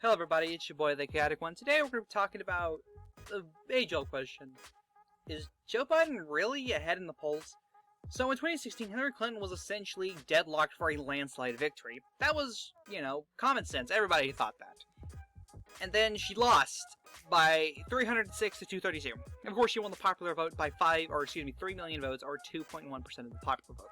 Hello everybody, it's your boy the Chaotic One. Today we're going to be talking about the age-old question. Is Joe Biden really ahead in the polls? So in 2016, Hillary Clinton was essentially deadlocked for a landslide victory. That was, common sense. Everybody thought that. And then she lost by 306 to 232. Of course, she won the popular vote by 3 million votes, or 2.1% of the popular vote.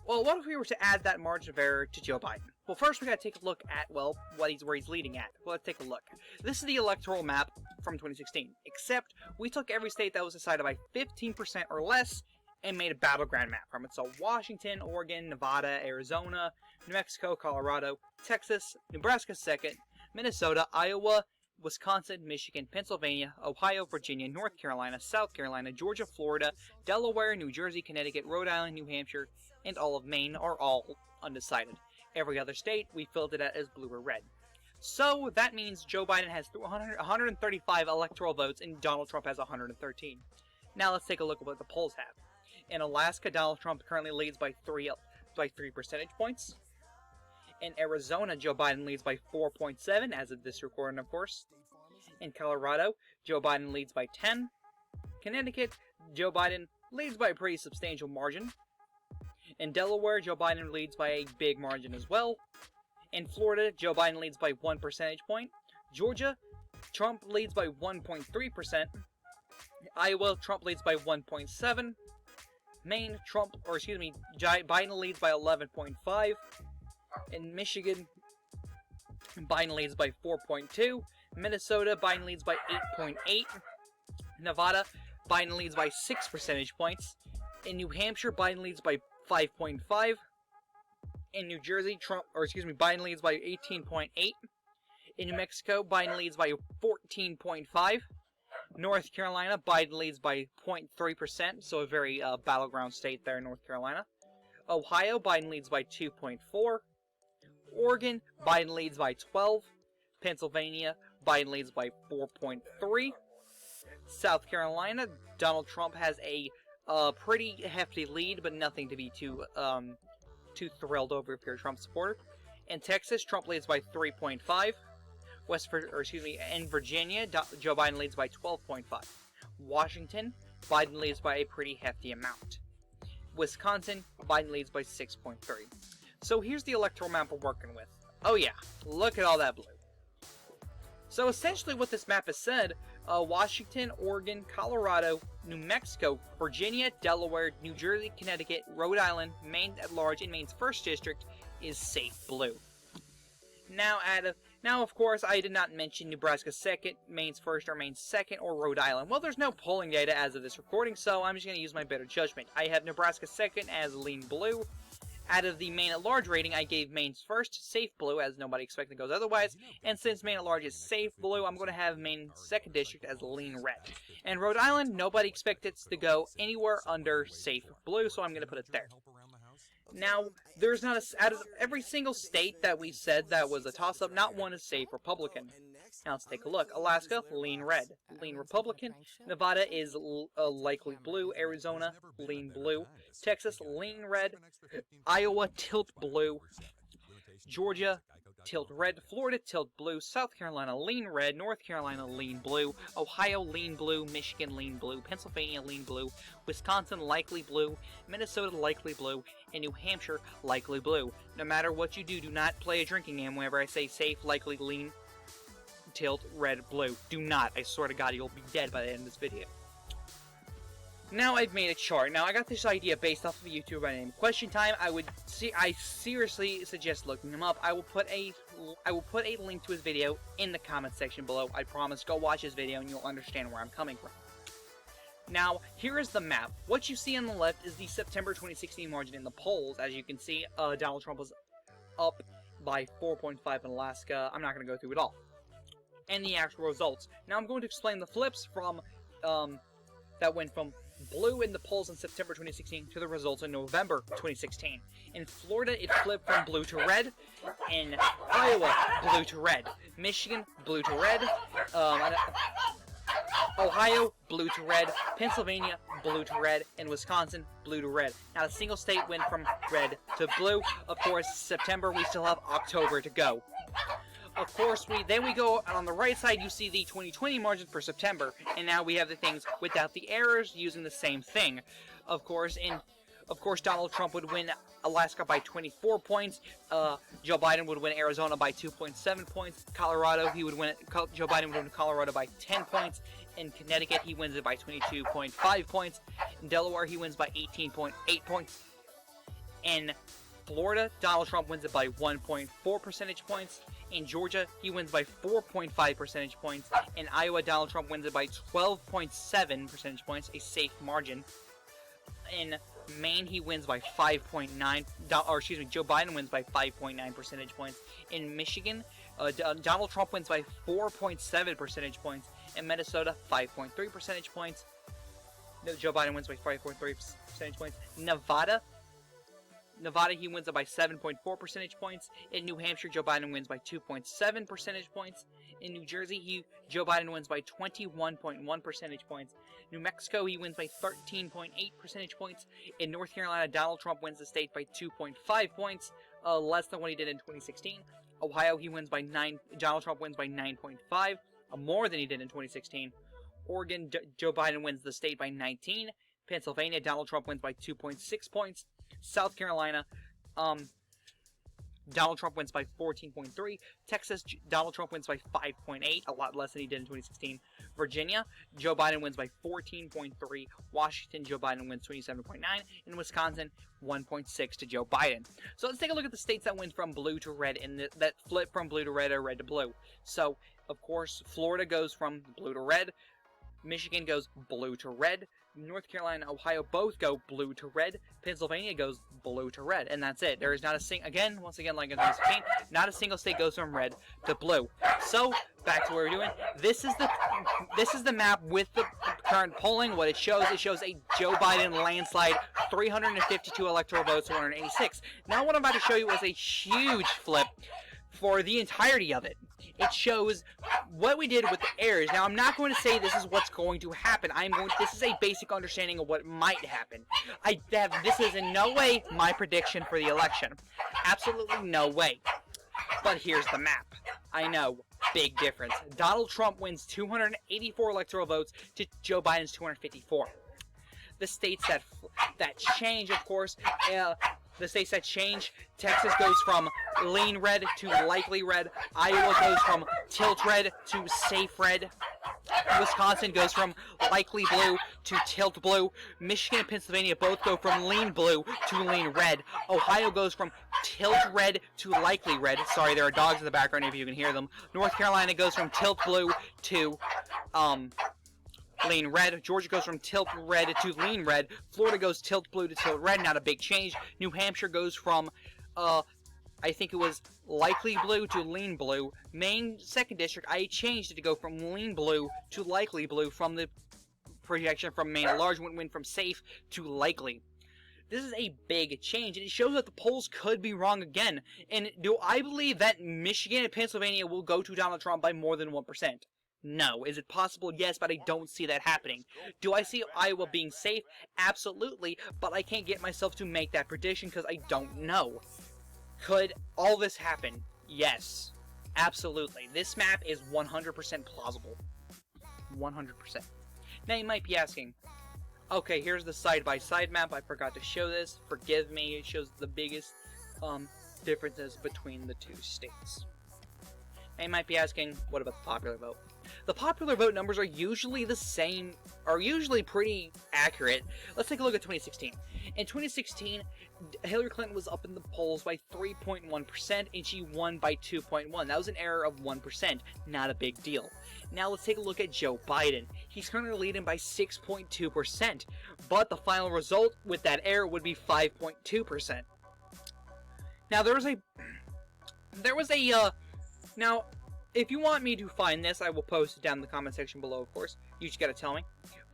Well, what if we were to add that margin of error to Joe Biden? Well, first we gotta take a look at, where he's leading at. Well, let's take a look. This is the electoral map from 2016, except we took every state that was decided by 15% or less and made a battleground map from it. So Washington, Oregon, Nevada, Arizona, New Mexico, Colorado, Texas, Nebraska 2nd, Minnesota, Iowa, Wisconsin, Michigan, Pennsylvania, Ohio, Virginia, North Carolina, South Carolina, Georgia, Florida, Delaware, New Jersey, Connecticut, Rhode Island, New Hampshire, and all of Maine are all undecided. Every other state, we filled it out as blue or red. So that means Joe Biden has 135 electoral votes and Donald Trump has 113. Now let's take a look at what the polls have. In Alaska, Donald Trump currently leads by 3 percentage points. In Arizona, Joe Biden leads by 4.7, as of this recording, of course. In Colorado, Joe Biden leads by 10. Connecticut, Joe Biden leads by a pretty substantial margin. In Delaware, Joe Biden leads by a big margin as well. In Florida, Joe Biden leads by 1 percentage point. Georgia, Trump leads by 1.3%. Iowa, Trump leads by 1.7. Maine, Biden leads by 11.5. In Michigan, Biden leads by 4.2. Minnesota, Biden leads by 8.8. Nevada, Biden leads by 6 percentage points. In New Hampshire, Biden leads by 5.5. In New Jersey, Biden leads by 18.8. In New Mexico, Biden leads by 14.5. North Carolina, Biden leads by 0.3%, so a very battleground state there in North Carolina. Ohio, Biden leads by 2.4. Oregon, Biden leads by 12. Pennsylvania, Biden leads by 4.3. South Carolina, Donald Trump has a pretty hefty lead, but nothing to be too thrilled over if you're a Trump supporter. In Texas, Trump leads by 3.5. In Virginia, Joe Biden leads by 12.5. Washington, Biden leads by a pretty hefty amount. Wisconsin, Biden leads by 6.3. So here's the electoral map we're working with. Oh yeah, look at all that blue. So essentially what this map has said, Washington, Oregon, Colorado, New Mexico, Virginia, Delaware, New Jersey, Connecticut, Rhode Island, Maine at large, and Maine's 1st district is safe blue. Now, of course, I did not mention Nebraska 2nd, Maine's 1st, or Maine's 2nd, or Rhode Island. Well, there's no polling data as of this recording, so I'm just going to use my better judgment. I have Nebraska 2nd as lean blue. Out of the Maine at large rating, I gave Maine's 1st safe blue, as nobody expected goes otherwise. And since Maine at large is safe blue, I'm going to have Maine's 2nd district as lean red. And Rhode Island, nobody expected it to go anywhere under safe blue, so I'm going to put it there. Now, there's not out of every single state that we said that was a toss-up, not one is safe Republican. Now let's take a look. Alaska, lean red. Lean Republican. Nevada is likely blue. Arizona, lean blue. Texas, lean red. Iowa, tilt blue. Georgia, tilt red. Florida, tilt blue. South Carolina, lean red. North Carolina, lean blue. Ohio, lean blue. Michigan, lean blue. Pennsylvania, lean blue. Wisconsin, likely blue. Minnesota, likely blue. And New Hampshire, likely blue. No matter what you do, do not play a drinking game whenever I say safe, likely, lean, tilt, red, blue. Do not. I swear to God, you'll be dead by the end of this video. Now I've made a chart. Now I got this idea based off of a YouTuber by the name of Question Time. I seriously suggest looking him up. I will put a link to his video in the comment section below. I promise. Go watch his video and you'll understand where I'm coming from. Now, here is the map. What you see on the left is the September 2016 margin in the polls. As you can see, Donald Trump was up by 4.5 in Alaska. I'm not going to go through it all. And the actual results. Now I'm going to explain the flips from that went from blue in the polls in September 2016 to the results in November 2016. In Florida, it flipped from blue to red. In Iowa, blue to red. Michigan, blue to red. Ohio, blue to red. Pennsylvania, blue to red. And Wisconsin, blue to red. Not a single state went from red to blue. Of course, September, we still have October to go. of course, we go on the right side, you see the 2020 margin for September, and now we have the things without the errors using the same thing. Of course, Donald Trump would win Alaska by 24 points. Joe Biden would win Arizona by 2.7 points. Colorado, Joe Biden would win Colorado by 10 points. In Connecticut, he wins it by 22.5 points. In Delaware, he wins by 18.8 points. In Florida, Donald Trump wins it by 1.4 percentage points. In Georgia, he wins by 4.5 percentage points. In Iowa, Donald Trump wins it by 12.7 percentage points, a safe margin. In Maine, he wins by 5.9, Joe Biden wins by 5.9 percentage points. In Michigan, Donald Trump wins by 4.7 percentage points. In Minnesota, 5.3 percentage points. Joe Biden wins by 5.3 percentage points. Nevada, he wins it by 7.4 percentage points. In New Hampshire, Joe Biden wins by 2.7 percentage points. In New Jersey, Joe Biden wins by 21.1 percentage points. New Mexico, he wins by 13.8 percentage points. In North Carolina, Donald Trump wins the state by 2.5 points, less than what he did in 2016. Ohio, Donald Trump wins by 9.5, more than he did in 2016. Oregon, Joe Biden wins the state by 19. Pennsylvania, Donald Trump wins by 2.6 points. South Carolina, Donald Trump wins by 14.3. Texas, Donald Trump wins by 5.8, a lot less than he did in 2016. Virginia, Joe Biden wins by 14.3. Washington, Joe Biden wins 27.9. And Wisconsin, 1.6 to Joe Biden. So let's take a look at the states that went from blue to red, and that flip from blue to red or red to blue. So, of course, Florida goes from blue to red. Michigan goes blue to red. North Carolina and Ohio both go blue to red. Pennsylvania goes blue to red, and that's it. There is not a once again, like in 2016, not a single state goes from red to blue. So back to what we're doing. This is the map with the current polling. What it shows a Joe Biden landslide, 352 electoral votes to 186. Now what I'm about to show you is a huge flip for the entirety of it. It shows what we did with the errors. Now, I'm not going to say this is what's going to happen. This is a basic understanding of what might happen. This is in no way my prediction for the election. Absolutely no way. But here's the map. I know, big difference. Donald Trump wins 284 electoral votes to Joe Biden's 254. The states that change, of course, Texas goes from lean red to likely red. Iowa goes from tilt red to safe red. Wisconsin goes from likely blue to tilt blue. Michigan and Pennsylvania both go from lean blue to lean red. Ohio goes from tilt red to likely red. Sorry, there are dogs in the background if you can hear them. North Carolina goes from tilt blue to lean red. Georgia goes from tilt red to lean red. Florida goes tilt blue to tilt red. Not a big change. New Hampshire goes from, I think it was likely blue to lean blue. Maine 2nd District, I changed it to go from lean blue to likely blue from the projection from Maine. A large went from safe to likely. This is a big change, and it shows that the polls could be wrong again. And do I believe that Michigan and Pennsylvania will go to Donald Trump by more than 1%? No. Is it possible? Yes, but I don't see that happening. Do I see Iowa being safe? Absolutely, but I can't get myself to make that prediction because I don't know. Could all this happen? Yes. Absolutely. This map is 100% plausible. 100%. Now you might be asking, okay, here's the side-by-side map. I forgot to show this. Forgive me. It shows the biggest differences between the two states. Now you might be asking, what about the popular vote? The popular vote numbers are usually the same, are usually pretty accurate. Let's take a look at 2016. In 2016, Hillary Clinton was up in the polls by 3.1%, and she won by 2.1. That was an error of 1%. Not a big deal. Now let's take a look at Joe Biden. He's currently leading by 6.2%, but the final result with that error would be 5.2%. Now now, if you want me to find this, I will post it down in the comment section below, of course. You just gotta tell me.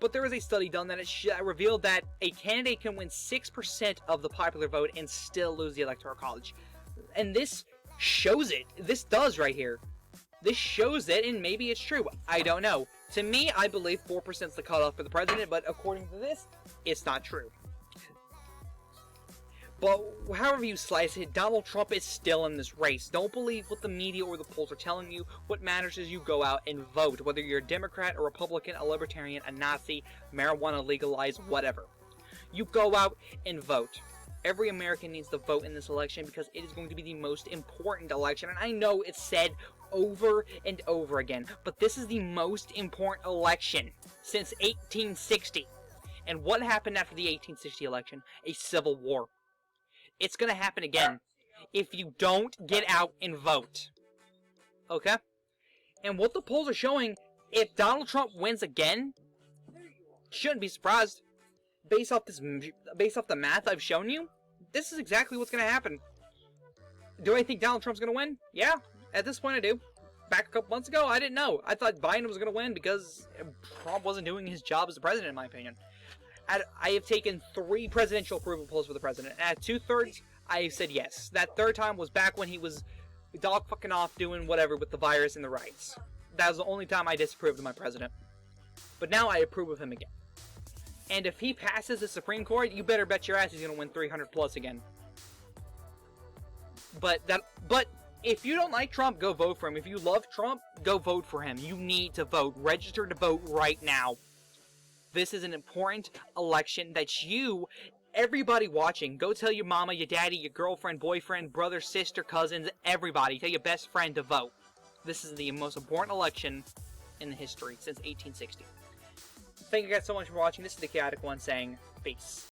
But there was a study done that revealed that a candidate can win 6% of the popular vote and still lose the Electoral College. And this shows it. This does right here. This shows it, and maybe it's true. I don't know. To me, I believe 4% is the cutoff for the president, but according to this, it's not true. But however you slice it, Donald Trump is still in this race. Don't believe what the media or the polls are telling you. What matters is you go out and vote, whether you're a Democrat, a Republican, a Libertarian, a Nazi, marijuana legalized, whatever. You go out and vote. Every American needs to vote in this election because it is going to be the most important election. And I know it's said over and over again, but this is the most important election since 1860. And what happened after the 1860 election? A civil war. It's going to happen again if you don't get out and vote. Okay? And what the polls are showing, if Donald Trump wins again, shouldn't be surprised. Based off the math I've shown you, this is exactly what's going to happen. Do I think Donald Trump's going to win? Yeah, at this point I do. Back a couple months ago, I didn't know. I thought Biden was going to win because Trump wasn't doing his job as the president, in my opinion. I have taken 3 presidential approval polls for the president. And at 2/3, I said yes. That third time was back when he was dog fucking off doing whatever with the virus and the rights. That was the only time I disapproved of my president. But now I approve of him again. And if he passes the Supreme Court, you better bet your ass he's going to win 300 plus again. But if you don't like Trump, go vote for him. If you love Trump, go vote for him. You need to vote. Register to vote right now. This is an important election that you, everybody watching, go tell your mama, your daddy, your girlfriend, boyfriend, brother, sister, cousins, everybody. Tell your best friend to vote. This is the most important election in the history since 1860. Thank you guys so much for watching. This is the Chaotic One saying peace.